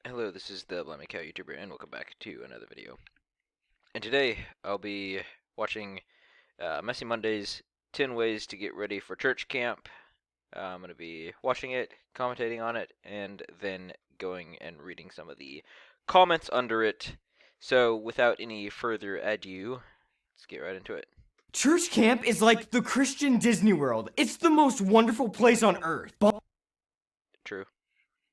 Hello, this is the Blimey Cow YouTuber, and welcome back to another video. And today, I'll be watching Messy Monday's 10 Ways to Get Ready for Church Camp. I'm going to be watching it, commentating on it, and then going and reading some of the comments under it. So, without any further ado, let's get right into it. Church camp is like the Christian Disney World. It's the most wonderful place on earth. True.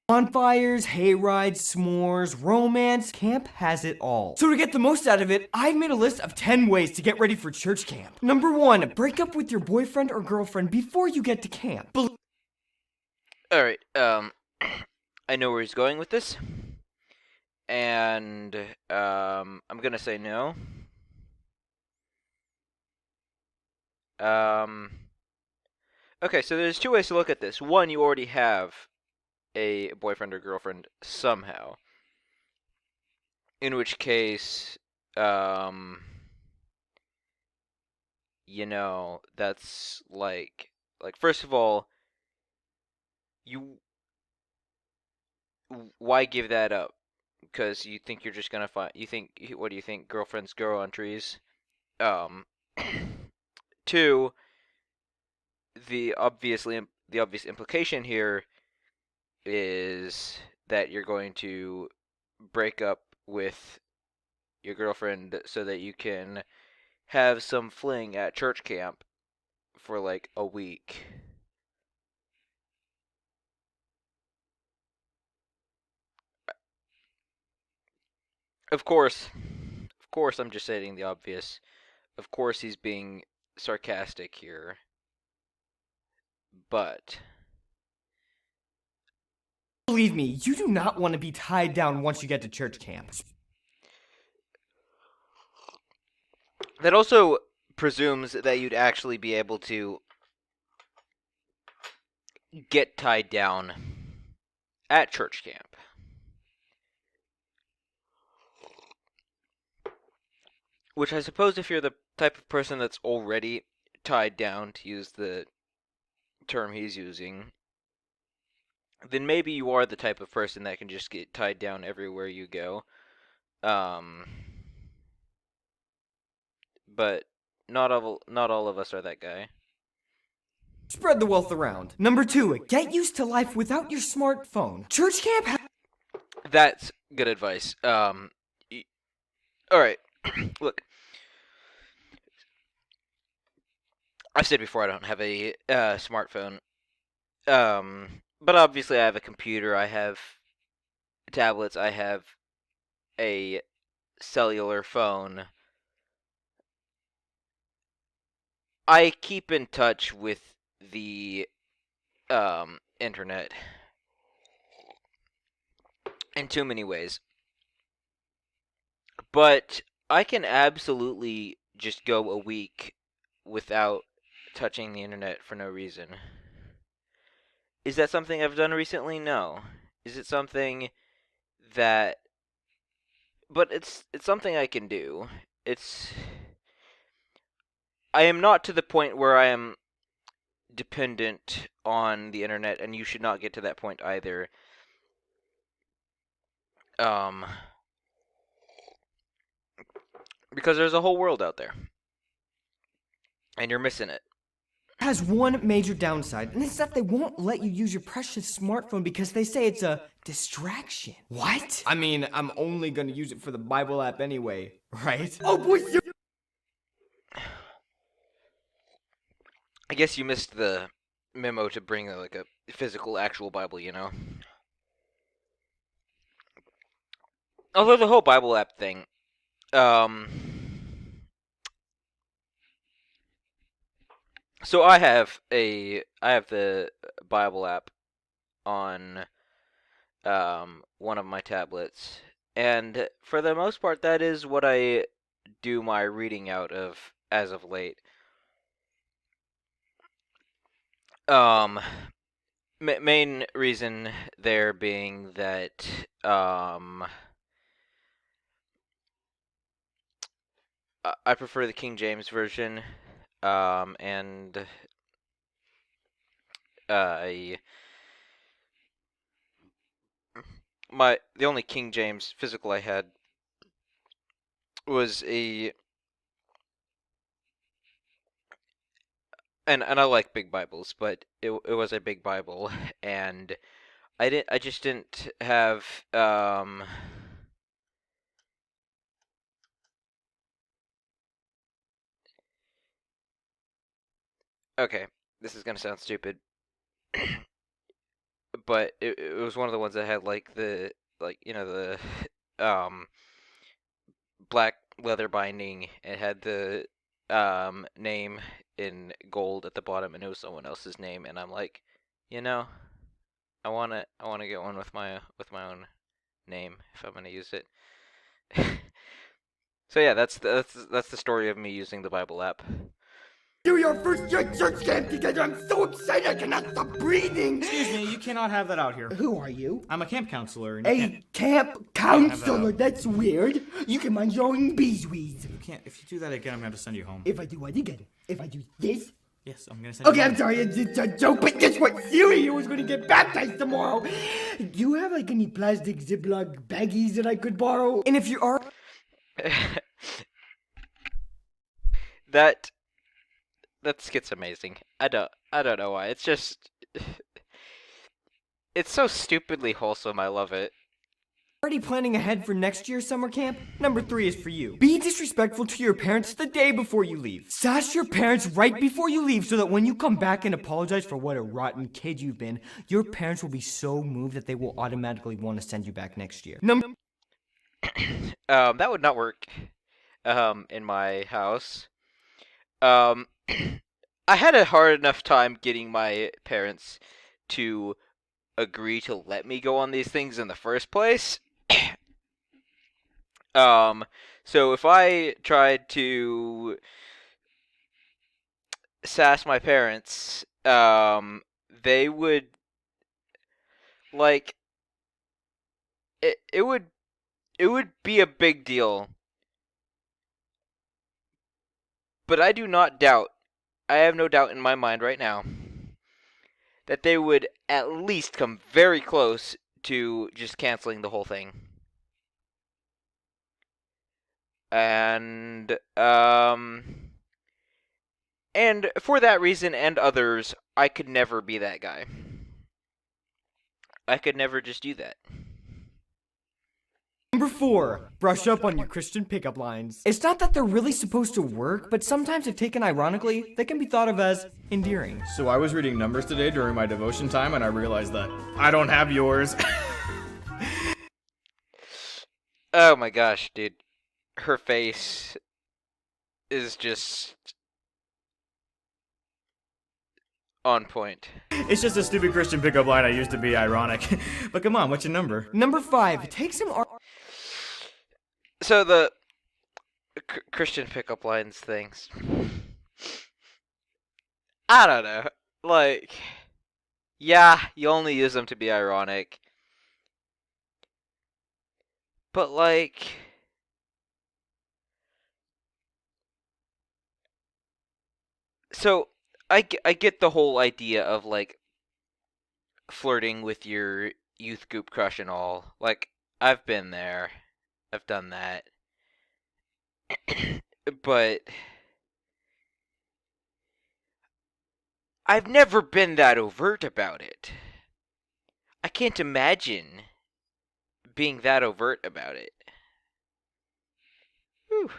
Bonfires, hay rides, s'mores, romance, camp has it all. So to get the most out of it, I've made a list of 10 ways to get ready for church camp. Number 1, break up with your boyfriend or girlfriend before you get to camp. Alright, I know where he's going with this. And, I'm gonna say no. Okay, so there's two ways to look at this. One, you already have a boyfriend or girlfriend somehow. In which case, that's like first of all, why give that up? Because you think you're just gonna find, what do you think, girlfriends grow on trees? Two, the obvious implication here is that you're going to break up with your girlfriend so that you can have some fling at church camp for like a week. Of course, I'm just stating the obvious. Of course, he's being sarcastic here, but Believe me, you do not want to be tied down once you get to church camp. that also presumes that you'd actually be able to get tied down at church camp. Which I suppose if you're the type of person that's already tied down, to use the term he's using, then maybe you are the type of person that can just get tied down everywhere you go. But not all of us are that guy. Spread the wealth around. Number 2, get used to life without your smartphone. Church camp That's good advice. Alright, look. I've said before I don't have a smartphone. But obviously I have a computer, I have tablets, I have a cellular phone. I keep in touch with the internet in too many ways. But I can absolutely just go a week without touching the internet for no reason. Is that something I've done recently? No. Is it something that... But it's something I can do. I am not to the point where I am dependent on the internet, and you should not get to that point either. Because there's a whole world out there, and you're missing it. has one major downside, and it's that they won't let you use your precious smartphone because they say it's a distraction. What? I mean, I'm only gonna use it for the Bible app anyway, right? Oh boy, I guess you missed the memo to bring like a physical, actual Bible, Although the whole Bible app thing, so I have the Bible app on one of my tablets, and for the most part, that is what I do my reading out of as of late. Main reason there being that I prefer the King James version, and the only King James physical I had was and I like big Bibles, but it was a big Bible, and I just didn't have okay, this is gonna sound stupid, but it was one of the ones that had like the um black leather binding. It had the name in gold at the bottom, and it was someone else's name. And I'm like, you know, I wanna get one with my own name if I'm gonna use it. So yeah, that's the story of me using the Bible app. Do your first year church camp together. I'm so excited I cannot stop breathing. Excuse me, you cannot have that out here. Who are you? I'm a camp counselor. And A camp counselor. That's weird. You can mind your own beeswax. you can't. If you do that again, I'm going to send you home. If I do what again? If I do this? Yes, I'm going to send Okay, you I'm home. sorry, it's a joke, but guess what? Siri was going to get baptized tomorrow. Do you have like any plastic Ziploc baggies that I could borrow? And if you are... that skit's amazing. I don't know why. It's just it's so stupidly wholesome. I love it. Already planning ahead for next year's summer camp? Number 3 is for you. Be disrespectful to your parents the day before you leave. Sass your parents right before you leave so that when you come back and apologize for what a rotten kid you've been, your parents will be so moved that they will automatically want to send you back next year. That would not work in my house. I had a hard enough time getting my parents to agree to let me go on these things in the first place. So if I tried to sass my parents, they would like it would be a big deal. But I do not doubt, I have no doubt in my mind right now, that they would at least come very close to just canceling the whole thing. And for that reason and others, I could never be that guy. I could never just do that. Number 4, brush up on your Christian pickup lines. It's not that they're really supposed to work, but sometimes if taken ironically, they can be thought of as endearing. So I was reading Numbers today during my devotion time, and I realized that I don't have yours. Oh my gosh, dude. Her face is just on point. It's just a stupid Christian pickup line I used to be ironic. But come on, what's your number? Number 5, take some So the Christian pickup lines things. I don't know. Like, yeah, you only use them to be ironic. But like, so I get the whole idea of like flirting with your youth group crush and all. Like, I've been there. I've done that. But I've never been that overt about it. I can't imagine being that overt about it. Whew.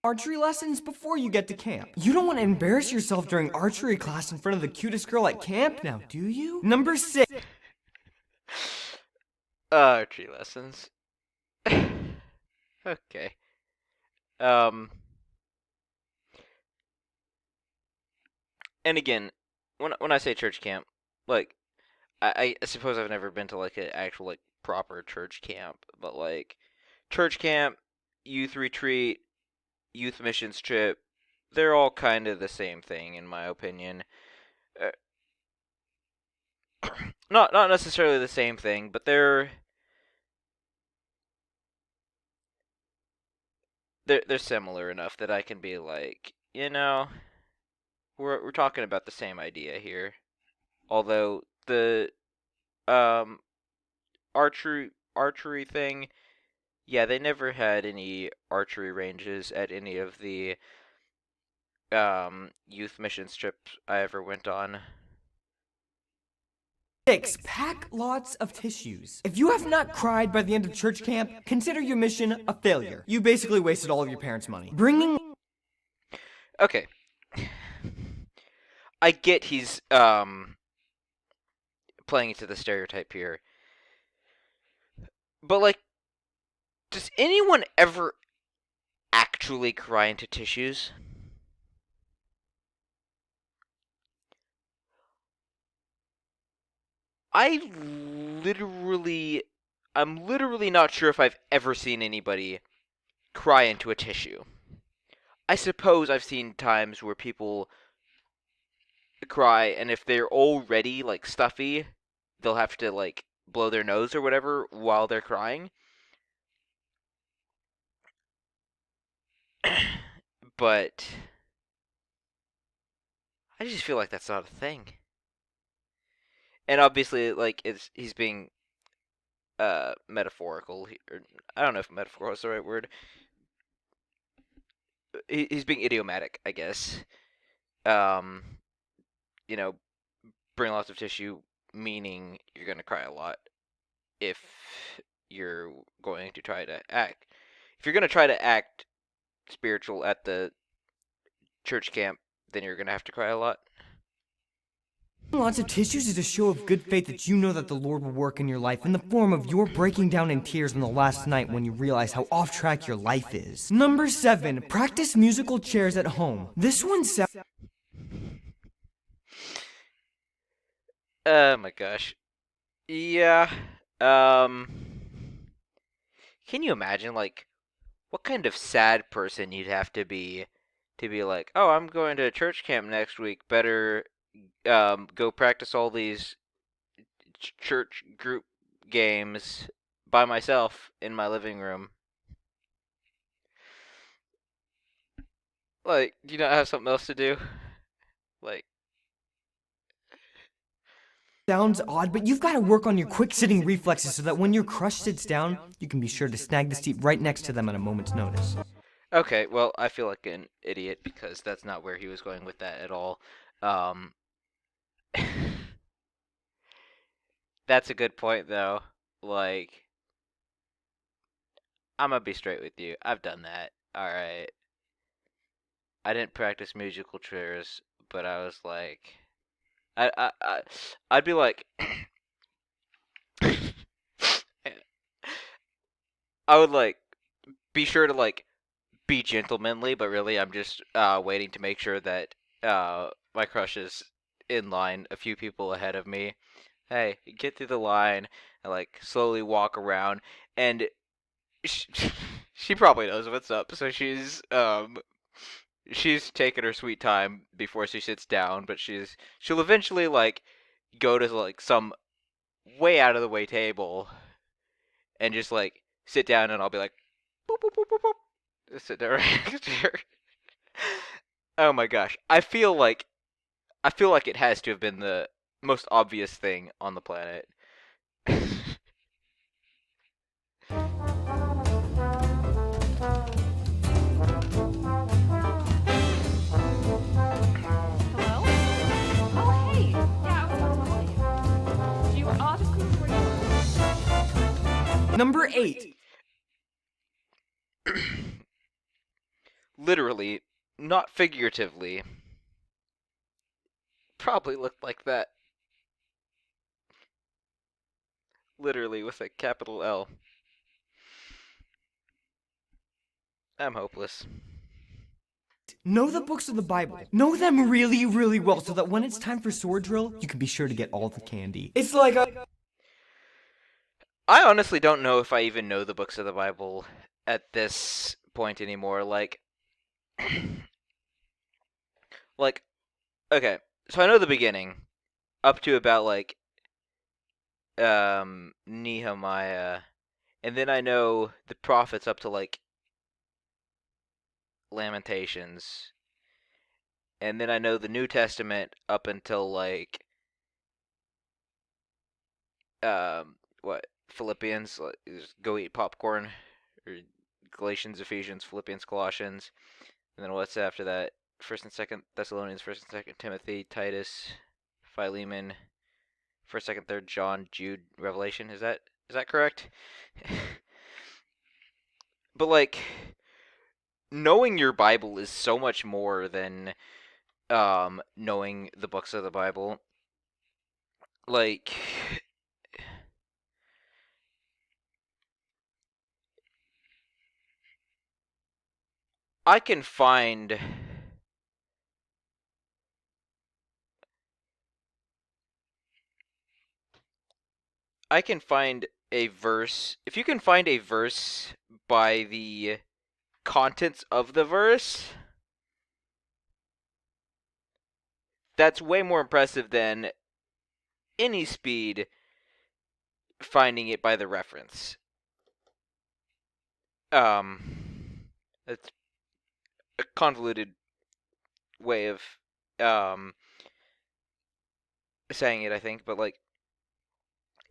archery lessons before you get to camp. You don't want to embarrass yourself during archery class in front of the cutest girl at camp now, do you? Number 6. Archery lessons. Okay. And again, when I say church camp, like, I suppose I've never been to like an actual like proper church camp, but like church camp, youth retreat, youth missions trip, they're all kind of the same thing in my opinion. Not necessarily the same thing, but they're similar enough that I can be like, you know, we're talking about the same idea here. Although the archery thing. Yeah, they never had any archery ranges at any of the youth missions trips I ever went on. 6. Pack lots of tissues. If you have not cried by the end of church camp, consider your mission a failure. You basically wasted all of your parents' money. Okay. I get he's playing into the stereotype here. But like, does anyone ever actually cry into tissues? I'm literally not sure if I've ever seen anybody cry into a tissue. I suppose I've seen times where people cry, and if they're already like stuffy, they'll have to like blow their nose or whatever while they're crying. But I just feel like that's not a thing. And obviously, like he's being metaphorical, or I don't know if metaphorical is the right word. He's being idiomatic, I guess. Um, you know, bring lots of tissue, meaning you're gonna cry a lot if you're going to try to act. If you're gonna try to act spiritual at the church camp, then you're gonna have to cry a lot. Lots of tissues is a show of good faith that you know that the Lord will work in your life in the form of your breaking down in tears on the last night when you realize how off track your life is. Number 7, practice musical chairs at home. This one sounds... Oh my gosh. Yeah. Can you imagine like what kind of sad person you'd have to be like, "Oh, I'm going to church camp next week. Better go practice all these church group games by myself in my living room." Like, do you not have something else to do? Like, Sounds odd, but you've got to work on your quick sitting reflexes so that when your crush sits down, you can be sure to snag the seat right next to them at a moment's notice. okay, well, I feel like an idiot because that's not where he was going with that at all. Um, that's a good point, though. Like, I'm gonna be straight with you. I've done that. Alright. I didn't practice musical chairs, but I was like, I'd be like, I would like be sure to like be gentlemanly, but really I'm just waiting to make sure that my crush is in line a few people ahead of me. Hey, get through the line and like slowly walk around, and she, she probably knows what's up, so she's taking her sweet time before she sits down, but she'll eventually like go to like some way out of the way table and just like sit down, and I'll be like, boop boop boop boop boop, just sit there right next to her. Oh my gosh, I feel like it has to have been the most obvious thing on the planet. Hello? Oh, hey! Yeah, I was about to call you. Do you just close where you are? Number 8. Literally, not figuratively, probably looked like that. Literally with a capital L. I'm hopeless. Know the books of the Bible. Know them really, really well so that when it's time for sword drill, you can be sure to get all the candy. It's like a... I honestly don't know if I even know the books of the Bible at this point anymore. Like, okay, so I know the beginning up to about like Nehemiah, and then I know the prophets up to like Lamentations, and then I know the New Testament up until like what Philippians, go eat popcorn, or Galatians, Ephesians, Philippians, Colossians, and then what's after that? First and Second Thessalonians, First and Second Timothy, Titus, Philemon, First, Second, Third John, Jude, Revelation. Is that correct? But like, knowing your Bible is so much more than knowing the books of the Bible. Like, I can find a verse. If you can find a verse by the contents of the verse, that's way more impressive than any speed finding it by the reference. It's a convoluted way of saying it, I think, but like,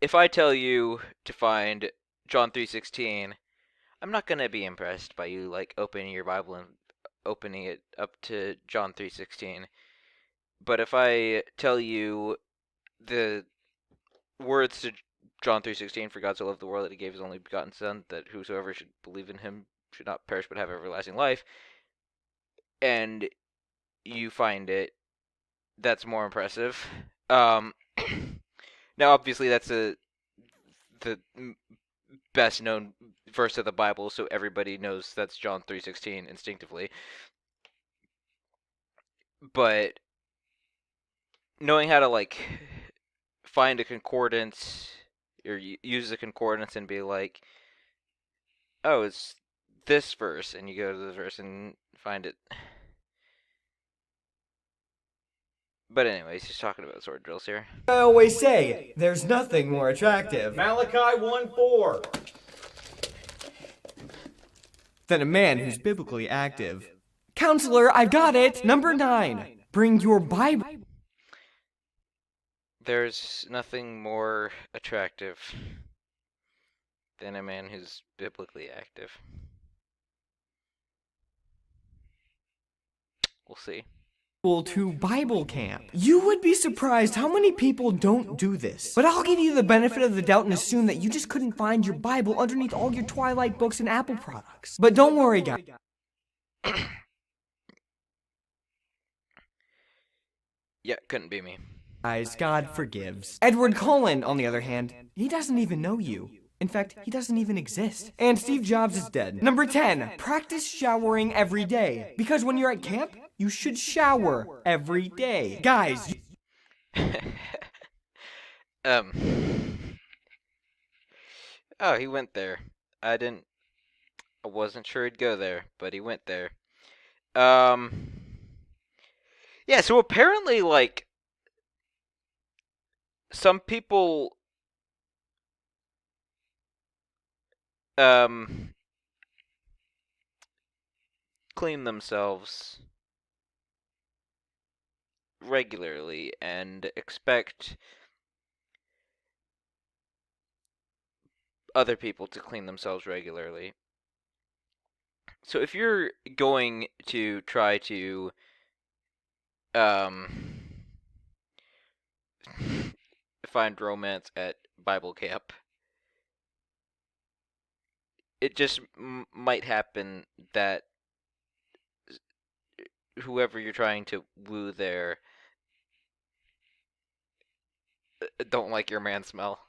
if I tell you to find John 3:16, I'm not gonna be impressed by you like opening your Bible and opening it up to John 3:16. But if I tell you the words to John 3:16, for God so loved the world that he gave his only begotten Son, that whosoever should believe in him should not perish but have everlasting life, and you find it, that's more impressive. Now, obviously, that's the best known verse of the Bible, so everybody knows that's John 3:16 instinctively. But knowing how to like find a concordance or use the concordance and be like, oh, it's this verse, and you go to the verse and find it. But anyways, he's talking about sword drills here. I always say, there's nothing more attractive Malachi 1:4. than a man who's biblically active. Counselor, I've got it! Number 9. Bring your Bible. There's nothing more attractive than a man who's biblically active. We'll see. To Bible camp. You would be surprised how many people don't do this. But I'll give you the benefit of the doubt and assume that you just couldn't find your Bible underneath all your Twilight books and Apple products. But don't worry, guys. Yeah, couldn't be me. God forgives. Edward Cullen, on the other hand, he doesn't even know you. In fact, he doesn't even exist. And Steve Jobs is dead. Number 10, practice showering every day. Because when you're at camp, you should shower every day. Guys, Oh, he went there. I wasn't sure he'd go there, but he went there. Yeah, so apparently, like, some people, clean themselves regularly and expect other people to clean themselves regularly. So if you're going to try to find romance at Bible camp, it just might happen that whoever you're trying to woo there don't like your man smell.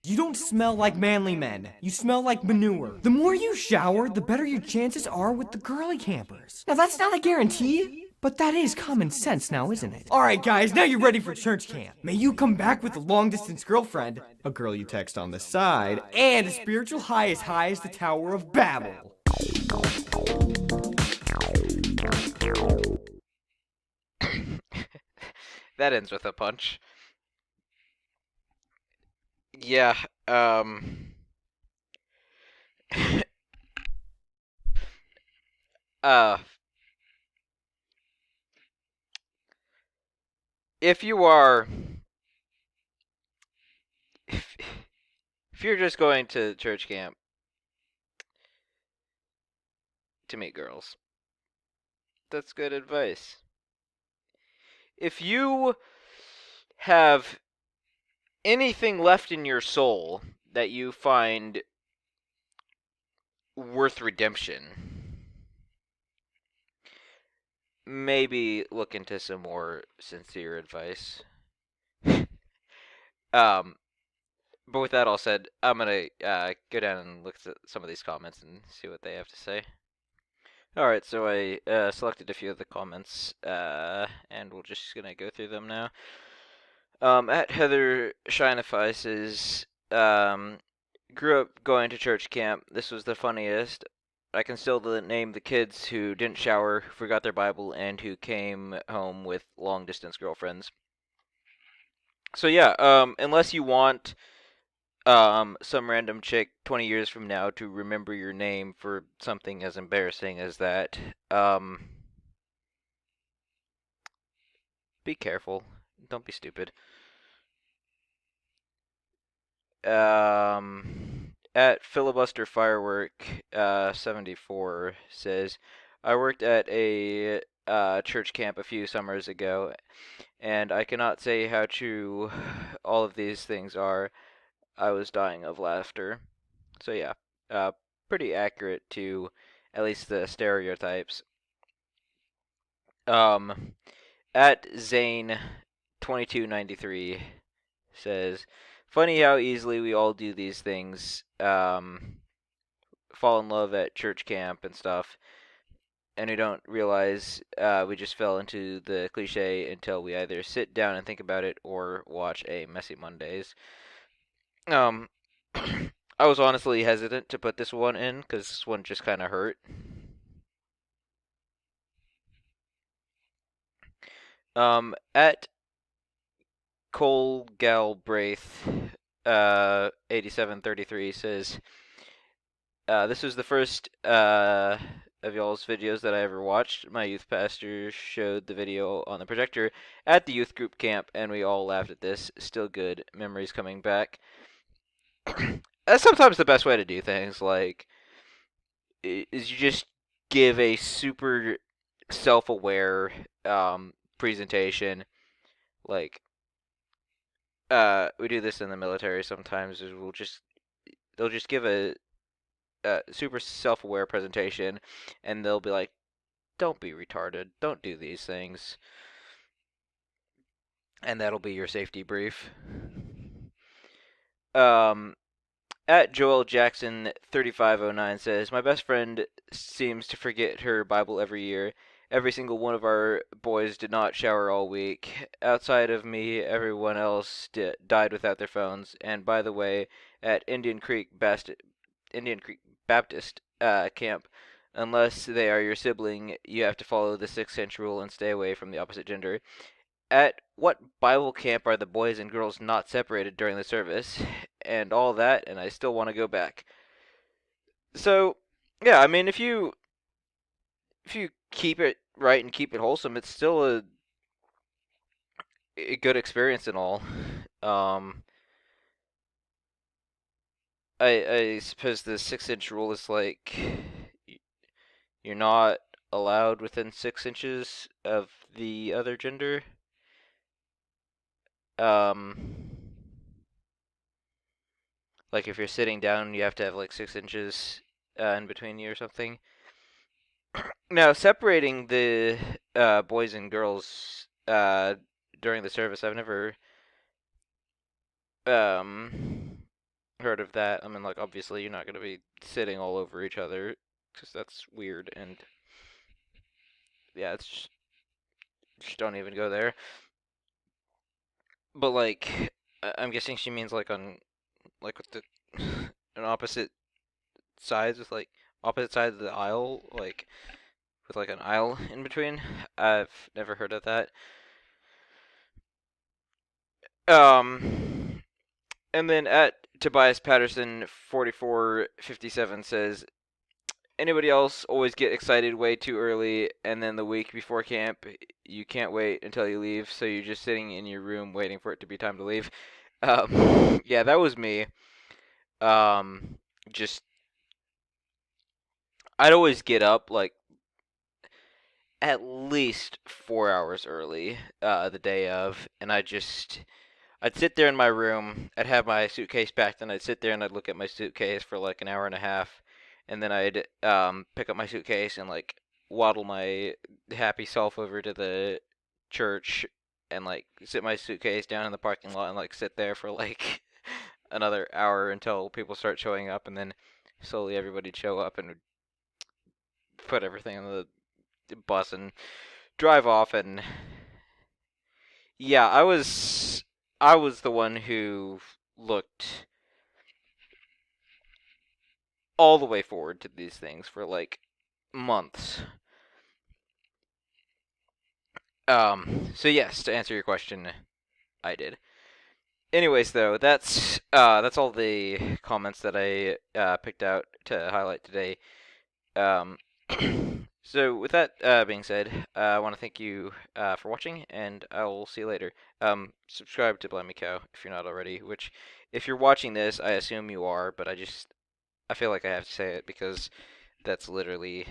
you don't smell like manly men. You smell like manure. The more you shower, the better your chances are with the girly campers. Now, that's not a guarantee, but that is common sense now, isn't it? Alright, guys, now you're ready for church camp. May you come back with a long-distance girlfriend, a girl you text on the side, and a spiritual high as the Tower of Babel. That ends with a punch. Yeah, uh, if you are, If you're just going to church camp to meet girls, that's good advice. If you have anything left in your soul that you find worth redemption, maybe look into some more sincere advice. But with that all said, I'm gonna go down and look at some of these comments and see what they have to say. Alright, so I selected a few of the comments, and we're just gonna go through them now. At Heather Shinify says, grew up going to church camp. This was the funniest. I can still name the kids who didn't shower, forgot their Bible, and who came home with long-distance girlfriends. So yeah, unless you want some random chick 20 years from now to remember your name for something as embarrassing as that, be careful. Don't be stupid. At Filibuster Firework 74 says, I worked at a church camp a few summers ago, and I cannot say how true all of these things are. I was dying of laughter. So yeah, pretty accurate to at least the stereotypes. At Zane2293 says, funny how easily we all do these things. Fall in love at church camp and stuff, and we don't realize we just fell into the cliche until we either sit down and think about it or watch a Messy Mondays. I was honestly hesitant to put this one in because this one just kind of hurt. At Cole Galbraith 8733 says, this was the first of y'all's videos that I ever watched. My youth pastor showed the video on the projector at the youth group camp, and we all laughed at this. Still good. Memories coming back. That's sometimes the best way to do things, like, is you just give a super self-aware presentation. Like, we do this in the military sometimes, is they'll just give a super self-aware presentation, and they'll be like, don't be retarded, don't do these things, and that'll be your safety brief. At Joel Jackson 3509 says, my best friend seems to forget her Bible every year. Every single one of our boys did not shower all week. Outside of me, everyone else died without their phones. And by the way, at Indian Creek Baptist camp, unless they are your sibling, you have to follow the 6-inch rule and stay away from the opposite gender. At what Bible camp are the boys and girls not separated during the service? And all that, and I still want to go back. So, yeah, I mean, if you keep it right and keep it wholesome, it's still a good experience and all. I suppose the 6-inch rule is like, you're not allowed within 6 inches of the other gender. Like if you're sitting down, you have to have like 6 inches in between you or something. Now, separating the boys and girls during the service, I've never heard of that. I mean, like, obviously you're not going to be sitting all over each other, because that's weird, and yeah, it's just don't even go there. But, like, I'm guessing she means, like, on, like, with the, on opposite sides, with, like, opposite sides of the aisle, like, with, like, an aisle in between. I've never heard of that. And then at Tobias Patterson 4457 says, anybody else always get excited way too early, and then the week before camp, you can't wait until you leave, so you're just sitting in your room waiting for it to be time to leave. Yeah, that was me. Um, just I'd always get up like at least 4 hours early the day of, and I'd sit there in my room. I'd have my suitcase packed, and I'd sit there and I'd look at my suitcase for like an hour and a half, and then I'd pick up my suitcase and like waddle my happy self over to the church and like sit my suitcase down in the parking lot and like sit there for like another hour until people start showing up, and then slowly everybody'd show up and put everything on the bus and drive off. And yeah, I was the one who looked all the way forward to these things for like months. So yes, to answer your question, I did. Anyways, though, that's all the comments that I picked out to highlight today. Um, so with that being said, I want to thank you for watching, and I will see you later. Subscribe to Blimey Cow if you're not already. Which, if you're watching this, I assume you are, but I feel like I have to say it because that's literally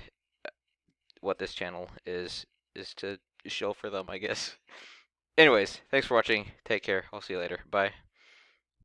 what this channel is to show for them, I guess. Anyways, thanks for watching. Take care. I'll see you later. Bye.